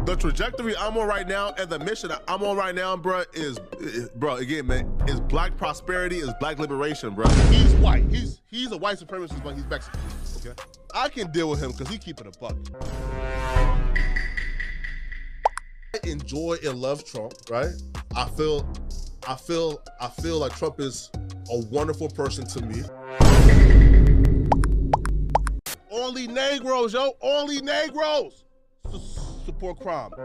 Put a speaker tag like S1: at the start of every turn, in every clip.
S1: The trajectory I'm on right now and the mission that I'm on right now, bro, is again, man, is black prosperity, is black liberation, bro. He's white. He's a white supremacist, but he's Mexican. Okay, I can deal with him because he keeping a buck. I enjoy and love Trump, right? I feel like Trump is a wonderful person to me. Only Negroes, yo, only Negroes support crime.
S2: A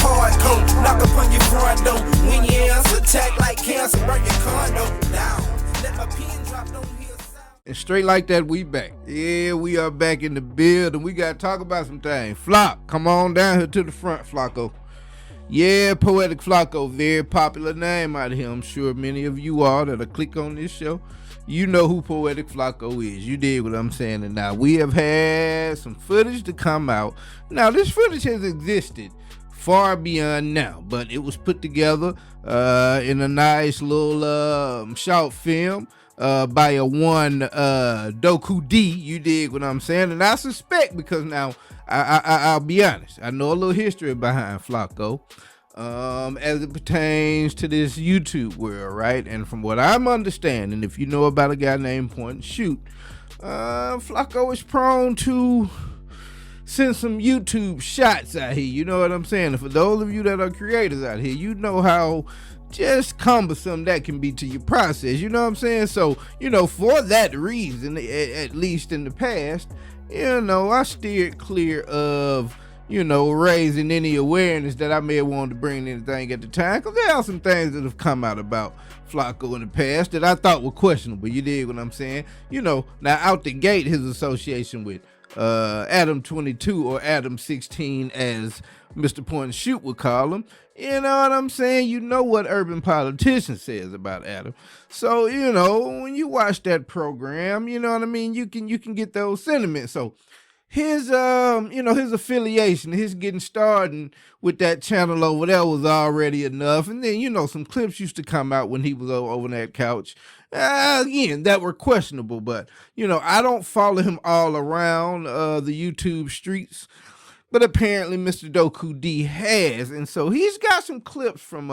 S2: hard coat, knock upon your front door. When your ass attack like cancer, burn your condo down. Let my pen drop, don't hear sound.
S3: And straight like that, we back. Yeah, we are back in the building. We got to talk about some things. Flock, come on down here to the front, Flakko. Yeah, Poetik Flakko, very popular name out here. I'm sure many of you all that'll click on this show, you know who Poetik Flakko is. You dig what I'm saying? And now we have had some footage to come out. Now, this footage has existed far beyond now, but it was put together in a nice little short film by a one Doku D. You dig what I'm saying? And I suspect, because now I'll be honest, I know a little history behind Flakko as it pertains to this YouTube world, right? And from what I'm understanding, if you know about a guy named Point and Shoot, Flakko is prone to send some YouTube shots out here. You know what I'm saying? And for those of you that are creators out here, you know how just cumbersome that can be to your process. You know what I'm saying? So, you know, for that reason, at least in the past, you know, I steered clear of, you know, raising any awareness that I may have wanted to bring anything at the time, because there are some things that have come out about Flakko in the past that I thought were questionable. You dig what I'm saying? You know, now out the gate, his association with Adam 22 or Adam 16, as Mr. Point and Shoot would call him. You know what I'm saying? You know what Urban Politician says about Adam. So, you know, when you watch that program, you know what I mean, you can get those sentiments. So his you know, his affiliation, his getting started with that channel over there was already enough. And then, you know, some clips used to come out when he was over that couch. Again, that were questionable, but, you know, I don't follow him all around the YouTube streets. But apparently Mr. Doku D has, and so he's got some clips from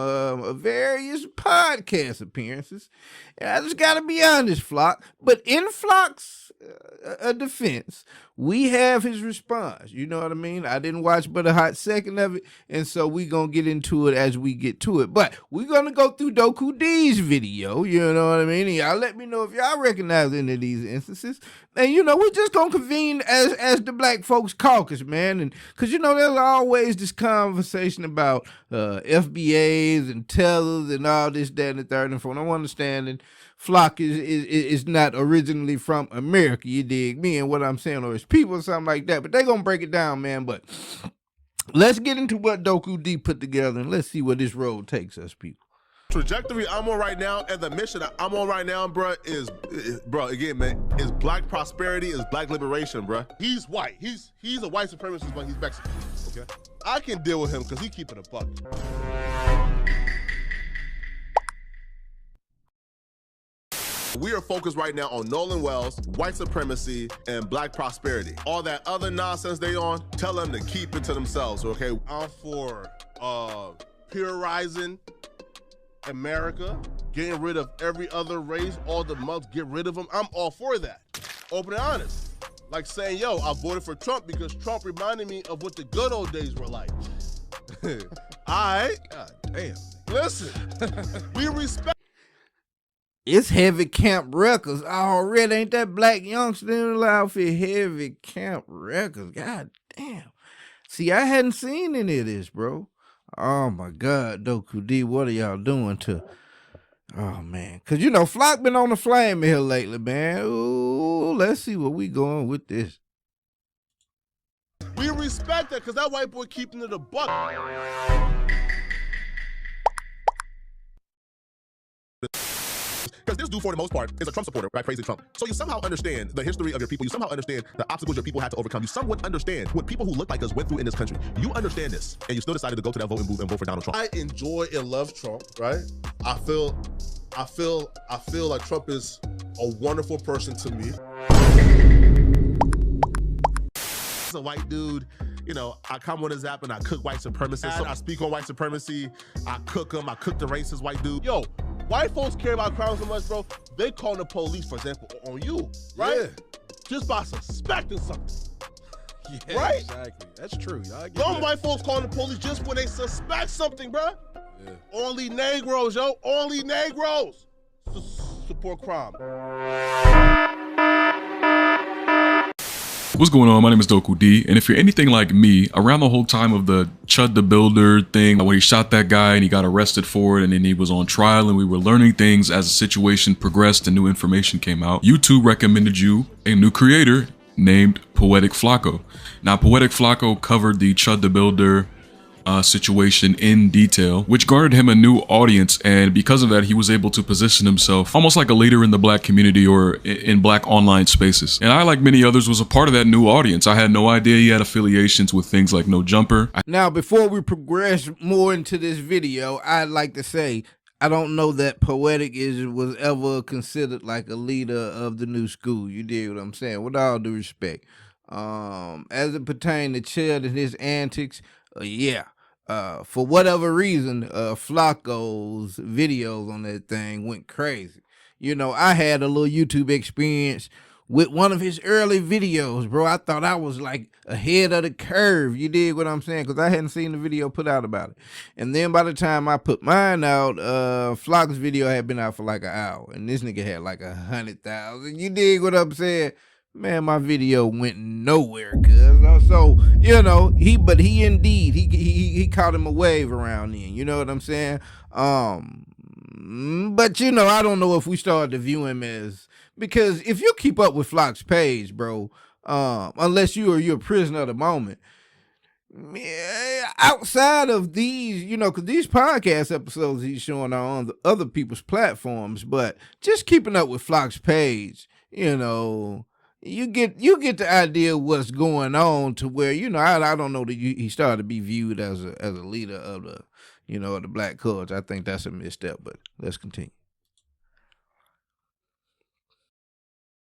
S3: various podcast appearances. And I just gotta be honest, Flock. But in Flock's defense, we have his response. You know what I mean? I didn't watch but a hot second of it, and so we gonna get into it as we get to it. But we're gonna go through Doku D's video. You know what I mean? And y'all let me know if y'all recognize any of these instances. And, you know, we're just going to convene as the Black Folks Caucus, man. And because, you know, there's always this conversation about FBAs and tellers and all this, that, and the third. And from what I'm understanding, Flock is not originally from America, you dig me, and what I'm saying, or his people or something like that. But they're going to break it down, man. But let's get into what Doku D put together, and let's see where this road takes us, people.
S1: Trajectory I'm on right now and the mission that I'm on right now, bro, is again, man, is black prosperity, is black liberation, bro. He's white. He's a white supremacist, but he's Mexican. Okay, I can deal with him because he keeping a buck. We are focused right now on Nolan Wells, white supremacy, and black prosperity. All that other nonsense they on, tell them to keep it to themselves, okay? I'm for purification America, getting rid of every other race, all the mugs, get rid of them. I'm all for that. Open and honest. Like saying, yo, I voted for Trump because Trump reminded me of what the good old days were like. All right. God damn. Listen, we respect.
S3: It's Heavy Camp Records already. Ain't that black youngster in the outfit? Heavy Camp Records. God damn. See, I hadn't seen any of this, bro. Oh my God, Doku D, what are y'all doing to? Oh man, cause you know Flock been on the flame here lately, man. Ooh, let's see where we going with this.
S1: We respect that, cause that white boy keeping it a buck. Because this dude, for the most part, is a Trump supporter, right? Crazy Trump. So you somehow understand the history of your people. You somehow understand the obstacles your people had to overcome. You somewhat understand what people who look like us went through in this country. You understand this, and you still decided to go to that voting booth and vote for Donald Trump. I enjoy and love Trump, right? I feel like Trump is a wonderful person to me. a white dude. You know, I come on his app and I cook white supremacists. So I speak on white supremacy. I cook them. I cook the racist white dude. Yo, white folks care about crime so much, bro. They call the police, for example, on you, right?
S4: Yeah.
S1: Just by suspecting something.
S4: Yeah,
S1: right?
S4: Exactly. That's true.
S1: Some white folks calling the police just when they suspect something, bro.
S4: Yeah.
S1: Only Negroes, yo. Only Negroes support crime.
S5: What's going on? My name is Doku D, and if you're anything like me, around the whole time of the Chud the Builder thing, when he shot that guy and he got arrested for it, and then he was on trial and we were learning things as the situation progressed and new information came out, YouTube recommended you a new creator named Poetik Flakko. Now, Poetik Flakko covered the Chud the Builder situation in detail, which garnered him a new audience, and because of that he was able to position himself almost like a leader in the black community or in black online spaces. And I, like many others, was a part of that new audience. I had no idea he had affiliations with things like No Jumper.
S3: Now, before we progress more into this video, I'd like to say I don't know that Poetik was ever considered like a leader of the new school. You dig what I'm saying? With all due respect, as it pertains to Chud and his antics, yeah. For whatever reason, Flakko's videos on that thing went crazy. You know, I had a little YouTube experience with one of his early videos, bro. I thought I was like ahead of the curve. You dig what I'm saying? Because I hadn't seen the video put out about it. And then by the time I put mine out, Flakko's video had been out for like an hour. And this nigga had like 100,000. You dig what I'm saying? Man, my video went nowhere, cuz. So, you know, he indeed, he caught him a wave around then, you know what I'm saying? But, you know, I don't know if we started to view him as, because if you keep up with Flock's page, bro, unless you're a prisoner of the moment, outside of these, you know, because these podcast episodes he's showing are on the other people's platforms, but just keeping up with Flock's page, you know, you get the idea of what's going on, to where, you know, I don't know that he started to be viewed as a leader of the, you know, of the black culture. I think that's a misstep, but let's continue.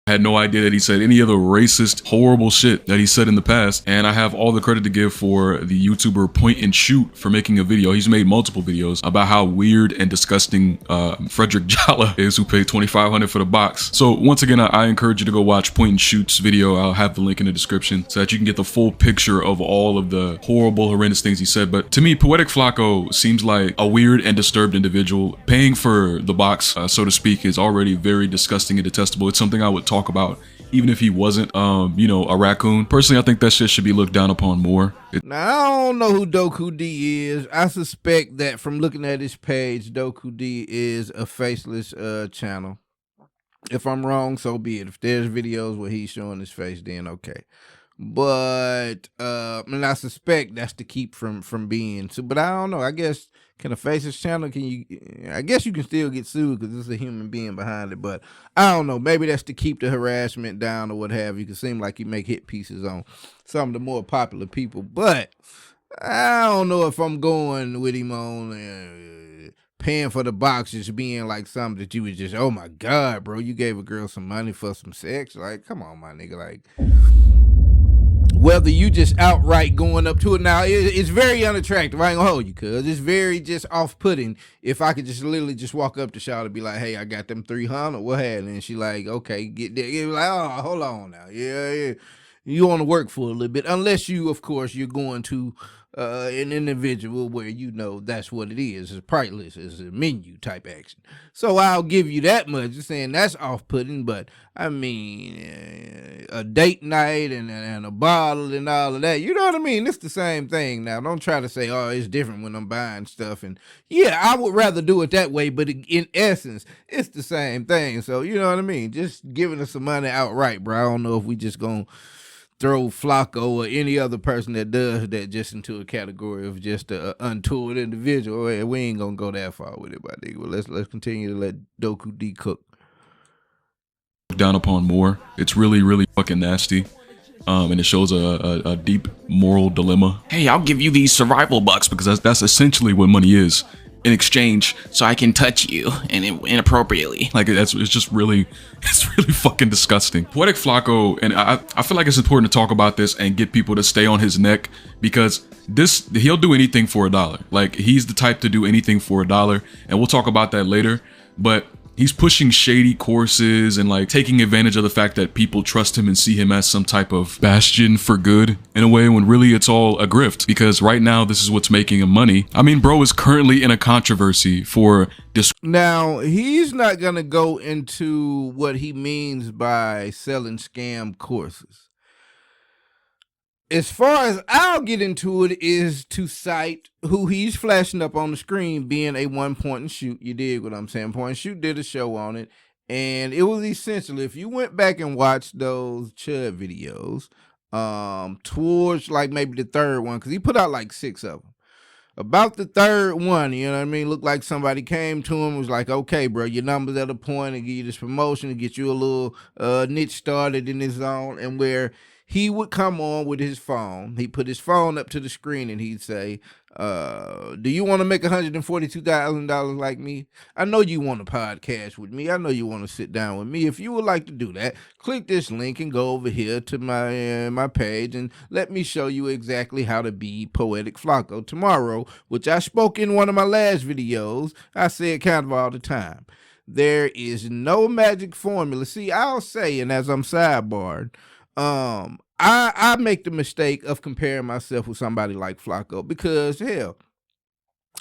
S5: I had no idea that he said any of the racist, horrible shit that he said in the past, and I have all the credit to give for the YouTuber Point and Shoot for making a video. He's made multiple videos about how weird and disgusting Frederick Jala is, who paid $2,500 for the box. So once again, I encourage you to go watch Point and Shoot's video. I'll have the link in the description so that you can get the full picture of all of the horrible, horrendous things he said. But to me, Poetik Flakko seems like a weird and disturbed individual. Paying for the box, so to speak, is already very disgusting and detestable. It's something I would talk about even if he wasn't you know, a raccoon. Personally, I think that shit should be looked down upon more.
S3: Now, I don't know who Doku D is. I suspect that from looking at his page, Doku D is a faceless channel. If I'm wrong, so be it. If there's videos where he's showing his face, then okay. But and I suspect that's to keep from being so. But I don't know. I guess, can a faceless channel, can you? I guess you can still get sued because there's a human being behind it. But I don't know. Maybe that's to keep the harassment down or what have you. It seem like you make hit pieces on some of the more popular people. But I don't know if I'm going with him on paying for the box just being like something that you was just, oh my God, bro, you gave a girl some money for some sex. Like, come on, my nigga. Like, whether you just outright going up to it. Now, it's very unattractive. I ain't gonna hold you, cuz it's very just off-putting. If I could just literally just walk up to Shaw and be like, hey, I got them 300, what had? And she like, okay, get there. You're like, oh, hold on now. Yeah. You want to work for a little bit. Unless you, of course, you're going to an individual where you know that's what it is. It's priceless. It's a menu type action. So I'll give you that much. Just saying that's off-putting, but I mean, a date night and a bottle and all of that, you know what I mean? It's the same thing. Now, don't try to say, oh, it's different when I'm buying stuff. And yeah, I would rather do it that way, but in essence, it's the same thing. So, you know what I mean? Just giving us some money outright, bro. I don't know if we just gonna throw Flakko or any other person that does that just into a category of just an untoward individual. We ain't gonna go that far with it, my nigga. Well, let's continue to let Doku D cook.
S5: Down upon more. It's really, really fucking nasty. And it shows a deep moral dilemma. Hey, I'll give you these survival bucks because that's essentially what money is. in exchange so I can touch you and inappropriately. Like it's just really, it's really fucking disgusting. Poetic Flakko, and I feel like it's important to talk about this and get people to stay on his neck, because he'll do anything for $1. Like, he's the type to do anything for $1, and we'll talk about that later. But he's pushing shady courses and like taking advantage of the fact that people trust him and see him as some type of bastion for good in a way, when really it's all a grift, because right now this is what's making him money. I mean, bro is currently in a controversy for this.
S3: Now, he's not going to go into what he means by selling scam courses. As far as I'll get into it is to cite who he's flashing up on the screen being a one point and shoot. You dig what I'm saying? Point and Shoot did a show on it, and it was essentially, if you went back and watched those Chud videos, towards like maybe the third one, because he put out like 6 of them. About the third one, you know what I mean? Looked like somebody came to him, was like, okay, bro, your number's at a point, and give you this promotion to get you a little niche started in this zone, and where he would come on with his phone. He put his phone up to the screen and he'd say, do you want to make $142,000 like me? I know you want to podcast with me. I know you want to sit down with me. If you would like to do that, click this link and go over here to my page and let me show you exactly how to be Poetic Flakko tomorrow, which I spoke in one of my last videos. I say it kind of all the time. There is no magic formula. See, I'll say, and as I'm sidebarred, I make the mistake of comparing myself with somebody like Flakko, because hell,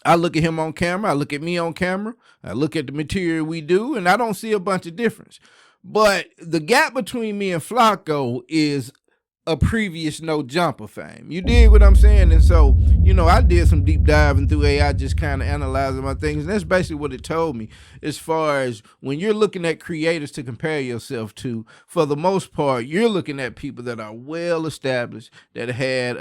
S3: I look at him on camera, I look at me on camera, I look at the material we do, and I don't see a bunch of difference. But the gap between me and Flakko is a previous no jumper fame. You dig what I'm saying? And so, you know, I did some deep diving through AI, just kind of analyzing my things, and that's basically what it told me. As far as when you're looking at creators to compare yourself to, for the most part, you're looking at people that are well established, that had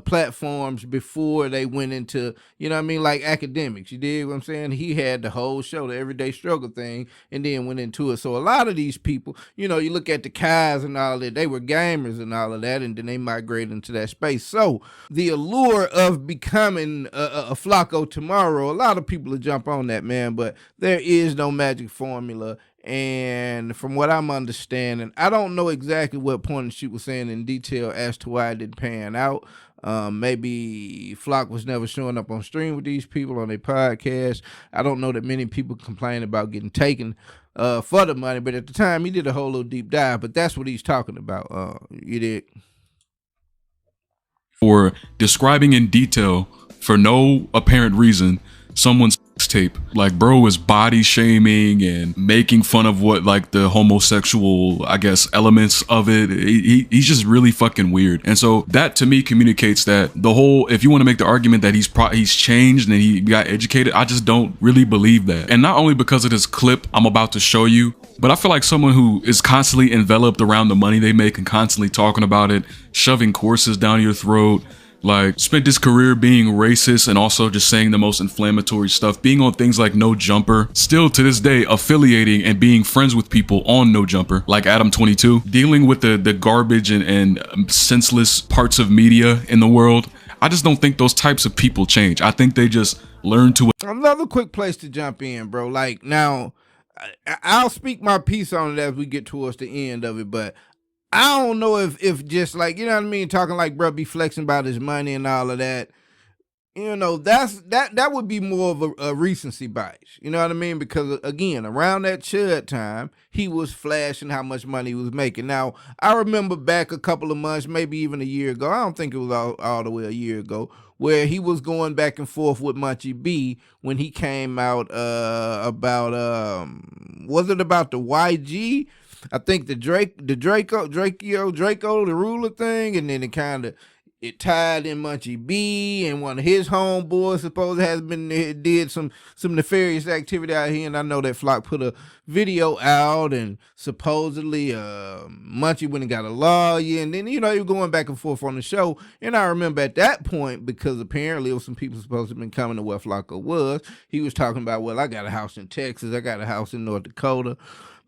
S3: platforms before they went into, you know what I mean, like academics. You dig what I'm saying? He had the whole show, the Everyday Struggle thing, and then went into it. So a lot of these people, you know, you look at the Kais and all that, they were gamers and all of that, and then they migrate into that space. So the allure of becoming a Flakko tomorrow, a lot of people will jump on that, man, but there is no magic formula. And from what I'm understanding, I don't know exactly what Point and Shoot was saying in detail as to why it didn't pan out. Maybe Flock was never showing up on stream with these people on their podcast. I don't know that many people complain about getting taken for the money, but at the time he did a whole little deep dive, but that's what he's talking about. You did.
S5: For describing in detail, for no apparent reason, someone's tape. Like, bro is body shaming and making fun of what, like, the homosexual, I guess, elements of it. He's just really fucking weird. And so that to me communicates that the whole, if you want to make the argument that he's changed and he got educated, I just don't really believe that. And not only because of this clip I'm about to show you, but I feel like someone who is constantly enveloped around the money they make and constantly talking about it, shoving courses down your throat, like, spent his career being racist and also just saying the most inflammatory stuff, being on things like No Jumper, still to this day affiliating and being friends with people on No Jumper, like Adam22, dealing with the garbage and senseless parts of media in the world. I just don't think those types of people change. I think they just learn to.
S3: Another quick place to jump in, bro. Like, now, I'll speak my piece on it as we get towards the end of it, but I don't know if just like, you know what I mean, talking like bro be flexing about his money and all of that, you know, that would be more of a recency bias, you know what I mean? Because again, around that Chud time, he was flashing how much money he was making. Now, I remember back a couple of months, maybe even a year ago, I don't think it was all the way a year ago, where he was going back and forth with Munchie B when he came out about was it about the YG? I think the Draco, the ruler thing, and then it tied in Munchie B, and one of his homeboys supposed has been did some nefarious activity out here, and I know that Flock put a video out, and supposedly Munchie went and got a lawyer, and then, you know, he was going back and forth on the show, and I remember at that point, because apparently it was some people supposed to have been coming to where Flakko was, he was talking about, well, I got a house in Texas, I got a house in North Dakota.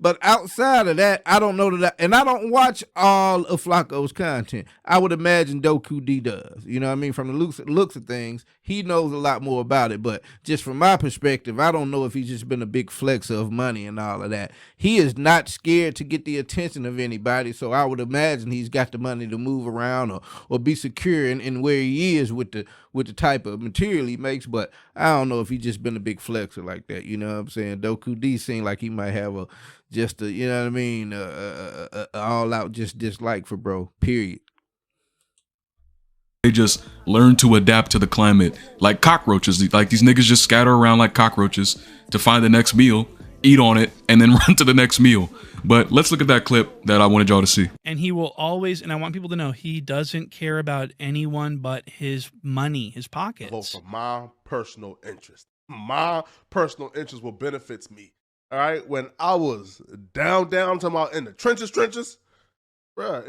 S3: But outside of that, I don't know and I don't watch all of Flakko's content. I would imagine Doku D does. You know what I mean? From the looks of things, he knows a lot more about it. But just from my perspective, I don't know if he's just been a big flexer of money and all of that. He is not scared to get the attention of anybody, so I would imagine he's got the money to move around or be secure in where he is with the type of material he makes. But I don't know if he's just been a big flexer like that. You know what I'm saying? Doku D seemed like he might have you know what I mean, all out just dislike for bro, period.
S5: They just learn to adapt to the climate like cockroaches. Like these niggas just scatter around like cockroaches to find the next meal, eat on it, and then run to the next meal. But let's look at that clip that I wanted y'all to see.
S6: And he will always, and I want people to know, he doesn't care about anyone but his money, his pockets.
S1: Vote for my personal interest. My personal interest will benefits me. All right, when I was down, talking about in the trenches, bro,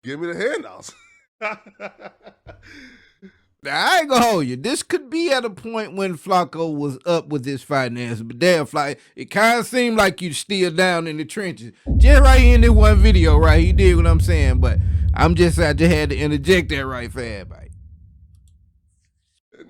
S1: give me the handouts.
S3: Now, I ain't gonna hold you. This could be at a point when Flakko was up with his finances, but damn, it kind of seemed like you still down in the trenches. Just right here in this one video, right? You did what I'm saying, but I just had to interject that right fast, mate.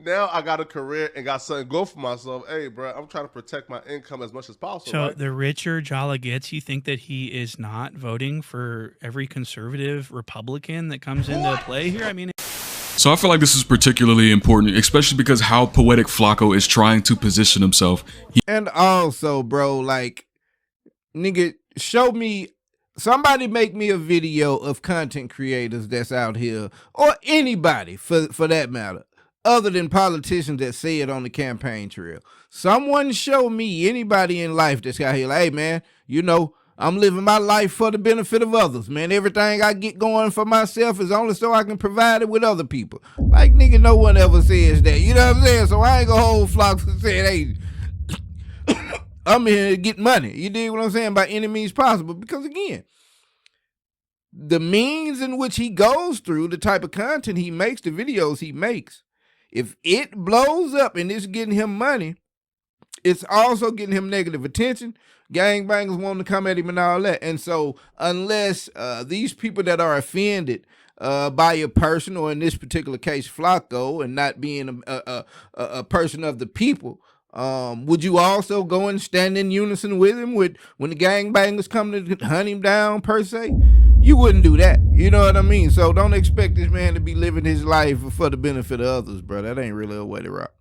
S1: Now I got a career and got something to go for myself. Hey, bro, I'm trying to protect my income as much as possible.
S6: So
S1: right?
S6: The richer Jala gets, you think that he is not voting for every conservative Republican that comes into play here? I mean,
S5: so I feel like this is particularly important, especially because how Poetik Flakko is trying to position himself.
S3: And also, bro, like, nigga, somebody make me a video of content creators that's out here, or anybody for that matter, other than politicians that say it on the campaign trail. Someone show me anybody in life that's out here like, hey, man, you know, I'm living my life for the benefit of others, man. Everything I get going for myself is only so I can provide it with other people. Like, nigga, no one ever says that. You know what I'm saying? So I ain't gonna hold Flakko and say, hey, I'm here to get money. You dig what I'm saying? By any means possible. Because, again, the means in which he goes through, the type of content he makes, the videos he makes, if it blows up and it's getting him money, it's also getting him negative attention. Gangbangers wanting to come at him and all that. And so unless these people that are offended by a person, or in this particular case, Flakko, and not being a person of the people, would you also go and stand in unison with him when the gangbangers come to hunt him down, per se? You wouldn't do that. You know what I mean? So don't expect this man to be living his life for the benefit of others, bro. That ain't really a way to rock.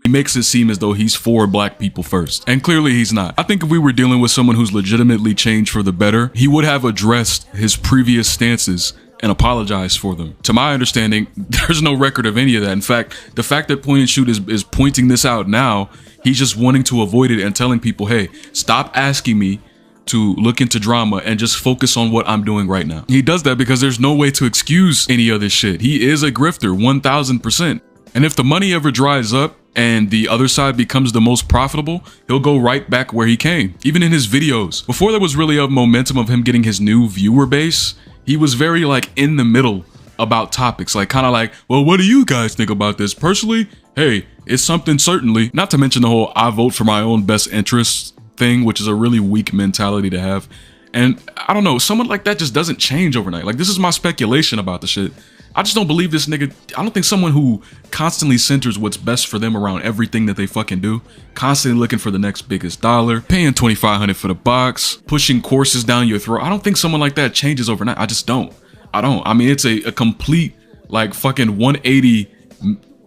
S5: He makes it seem as though he's for black people first, and clearly he's not. I think if we were dealing with someone who's legitimately changed for the better, he would have addressed his previous stances and apologized for them. To my understanding, there's no record of any of that. In fact, the fact that Point and Shoot is pointing this out now, he's just wanting to avoid it and telling people, hey, stop asking me to look into drama and just focus on what I'm doing right now. He does that because there's no way to excuse any of this shit. He is a grifter, 1000%. And if the money ever dries up and the other side becomes the most profitable, he'll go right back where he came. Even in his videos, before there was really a momentum of him getting his new viewer base, he was very like in the middle about topics, like kind of like, well, what do you guys think about this? Personally, hey, it's something certainly. Not to mention the whole I vote for my own best interests thing, which is a really weak mentality to have. And I don't know, someone like that just doesn't change overnight. Like, this is my speculation about the shit. I just don't believe this nigga. I don't think someone who constantly centers what's best for them around everything that they fucking do, constantly looking for the next biggest dollar, paying $2,500 for the box, pushing courses down your throat. I don't think someone like that changes overnight. I just don't. I don't. I mean, it's a complete like fucking 180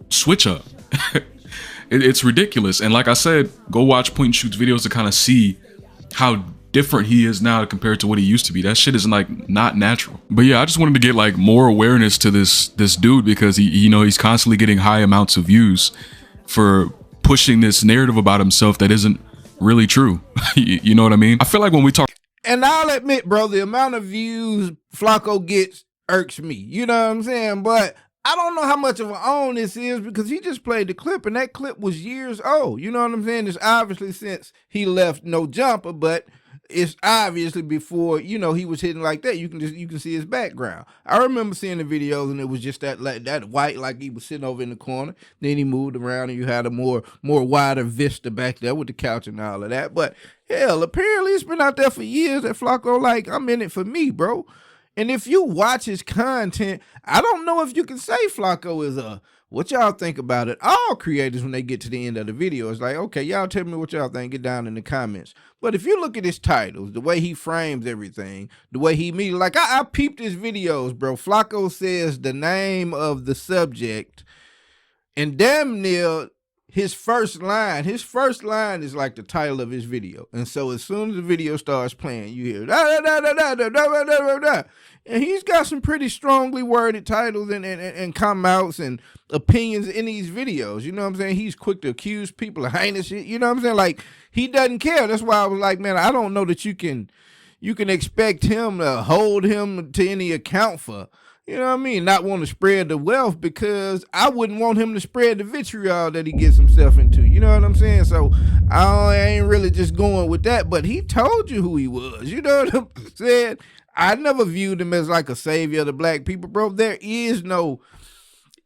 S5: switch up. It's ridiculous. And like I said, go watch Point and Shoot's videos to kind of see how different he is now compared to what he used to be. That shit is like not natural. But yeah, I just wanted to get like more awareness to this dude, because he, you know, he's constantly getting high amounts of views for pushing this narrative about himself that isn't really true. You know what I mean? I feel like when we talk,
S3: and I'll admit, bro, the amount of views Flakko gets irks me. You know what I'm saying? But I don't know how much of an own this is, because he just played the clip, and that clip was years old. You know what I'm saying? It's obviously since he left No Jumper, but it's obviously before, you know, he was hitting like that. You can see his background. I remember seeing the videos and it was just that white, like he was sitting over in the corner. Then he moved around and you had a more wider vista back there with the couch and all of that. But hell, apparently it's been out there for years that Flakko, like, I'm in it for me, bro. And if you watch his content, I don't know if you can say Flakko is what y'all think about it. All creators, when they get to the end of the video, it's like, okay, y'all tell me what y'all think. Get down in the comments. But if you look at his titles, the way he frames everything, the way he meets, like I peeped his videos, bro. Flakko says the name of the subject, and damn near his first line is like the title of his video. And so as soon as the video starts playing, you hear da, da, da, da, da, da, da, da, da. And he's got some pretty strongly worded titles and come outs and opinions in these videos. You know what I'm saying? He's quick to accuse people of heinous shit. You know what I'm saying? Like, he doesn't care. That's why I was like, man, I don't know that you can expect him to hold him to any account for, you know what I mean, not want to spread the wealth, because I wouldn't want him to spread the vitriol that he gets himself into. You know what I'm saying? So I ain't really just going with that, but he told you who he was. You know what I'm saying? I never viewed him as like a savior of the black people, bro. There is no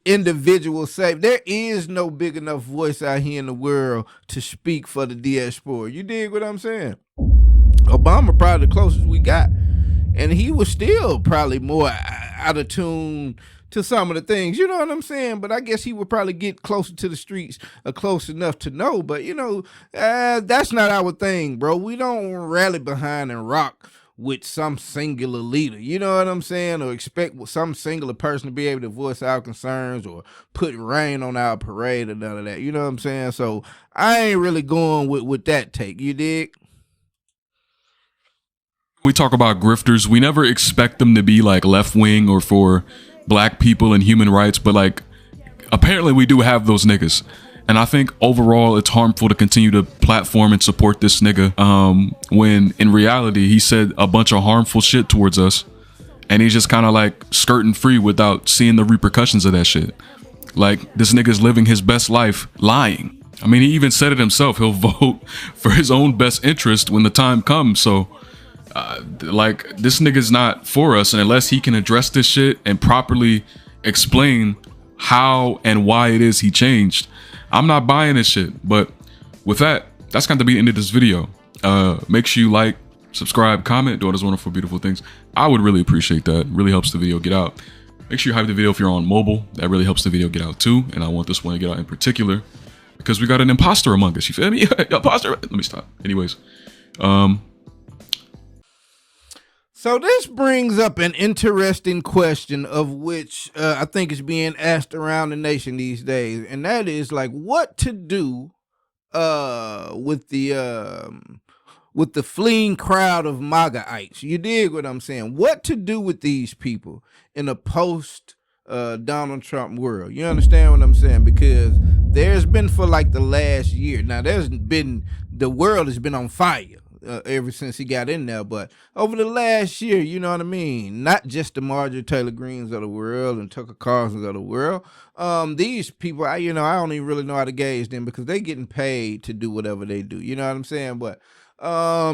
S3: individual savior. There is no big enough voice out here in the world to speak for the diaspora. You dig what I'm saying? Obama probably the closest we got. And he was still probably more out of tune to some of the things, you know what I'm saying? But I guess he would probably get closer to the streets or close enough to know. But, you know, that's not our thing, bro. We don't rally behind and rock with some singular leader, you know what I'm saying? Or expect some singular person to be able to voice our concerns or put rain on our parade or none of that, you know what I'm saying? So I ain't really going with that take, you dig?
S5: We talk about grifters. We never expect them to be like left wing or for black people and human rights, but like apparently we do have those niggas. And I think overall it's harmful to continue to platform and support this nigga when in reality he said a bunch of harmful shit towards us and he's just kind of like skirting free without seeing the repercussions of that shit. Like, this nigga's living his best life lying. I mean, he even said it himself. He'll vote for his own best interest when the time comes. So like, this nigga's not for us, and unless he can address this shit and properly explain how and why it is he changed, I'm not buying this shit. But with that, that's going to be the end of this video. Make sure you like, subscribe, comment, do all those wonderful, beautiful things. I would really appreciate that. It really helps the video get out. Make sure you hype the video if you're on mobile. That really helps the video get out too. And I want this one to get out in particular because we got an imposter among us. You feel me? Imposter. Let me stop. Anyways,
S3: so this brings up an interesting question of which I think is being asked around the nation these days, and that is like what to do with the fleeing crowd of MAGAites. You dig what I'm saying? What to do with these people in a post Donald Trump world? You understand what I'm saying? Because there's been for like the last year now, the world has been on fire. Ever since he got in there, but over the last year, you know what I mean, not just the Marjorie Taylor Greens of the world and Tucker Carlsons of the world, these people, I don't even really know how to gauge them because they getting paid to do whatever they do, you know what I'm saying? But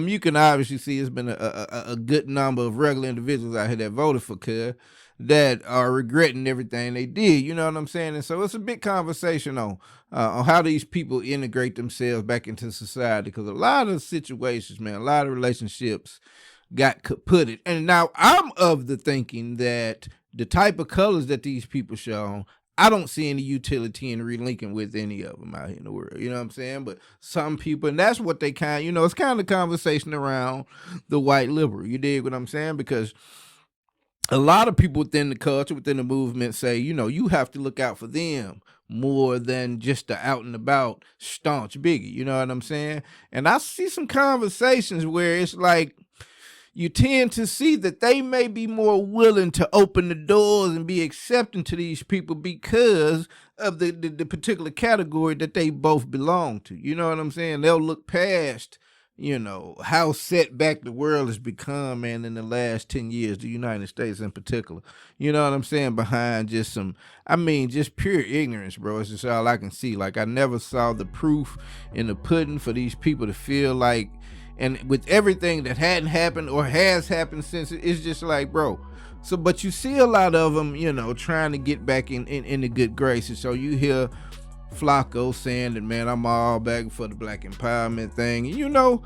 S3: you can obviously see it's been a good number of regular individuals out here that voted for Cud that are regretting everything they did, you know what I'm saying? And so it's a big conversation on how these people integrate themselves back into society, because a lot of situations, man, a lot of relationships got put it. And now I'm of the thinking that the type of colors that these people show, I don't see any utility in relinking with any of them out here in the world. You know what I'm saying? But some people, and that's what they it's kind of conversation around the white liberal. You dig what I'm saying? Because a lot of people within the culture, within the movement say, you have to look out for them more than just the out and about staunch biggie. You know what I'm saying? And I see some conversations where it's like, you tend to see that they may be more willing to open the doors and be accepting to these people because of the particular category that they both belong to. You know what I'm saying? They'll look past, how set back the world has become, man, in the last 10 years, the United States in particular. You know what I'm saying? Behind just just pure ignorance, bro. It's just all I can see. Like, I never saw the proof in the pudding for these people to feel like And with everything that hadn't happened or has happened since, it's just like, bro. So, but you see a lot of them, you know, trying to get back in the good graces. So you hear Flakko saying that, man, I'm all back for the black empowerment thing. You know,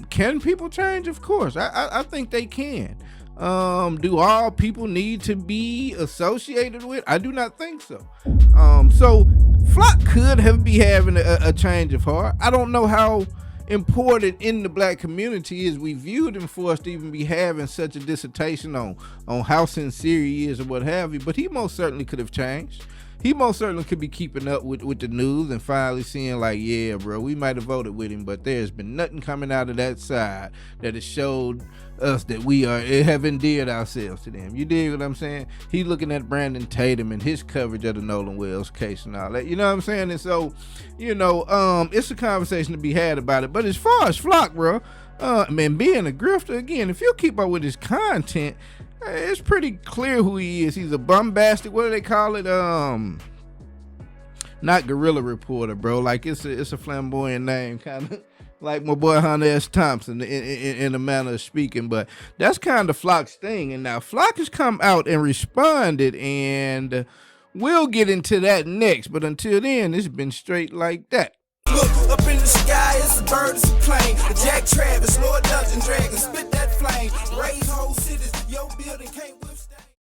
S3: can people change? Of course. I think they can. Do all people need to be associated with? I do not think so. So Flock could be having a change of heart. I don't know how important in the black community is we viewed him for us to even be having such a dissertation on how sincere he is or what have you, but he most certainly could have changed. He most certainly could be keeping up with the news and finally seeing like, yeah, bro, we might have voted with him, but there's been nothing coming out of that side that has showed us that we have endeared ourselves to them. You dig what I'm saying? He looking at Brandon Tatum and his coverage of the Nolan Wells case and all that. You know what I'm saying? And so, you know, it's a conversation to be had about it. But as far as Flock, bro, man, being a grifter, again, if you keep up with his content, it's pretty clear who he is. He's a bombastic, what do they call it? Not guerrilla reporter, bro. Like it's a flamboyant name, kind of like my boy Hunter S. Thompson in a manner of speaking. But that's kind of Flock's thing. And now Flock has come out and responded, and we'll get into that next. But until then, it's been straight like that.
S2: Look up in the sky, it's a bird, it's a plane. Jack Travis, Lord Dungeon Dragon, spit that flame. Raise whole cities, your building can't.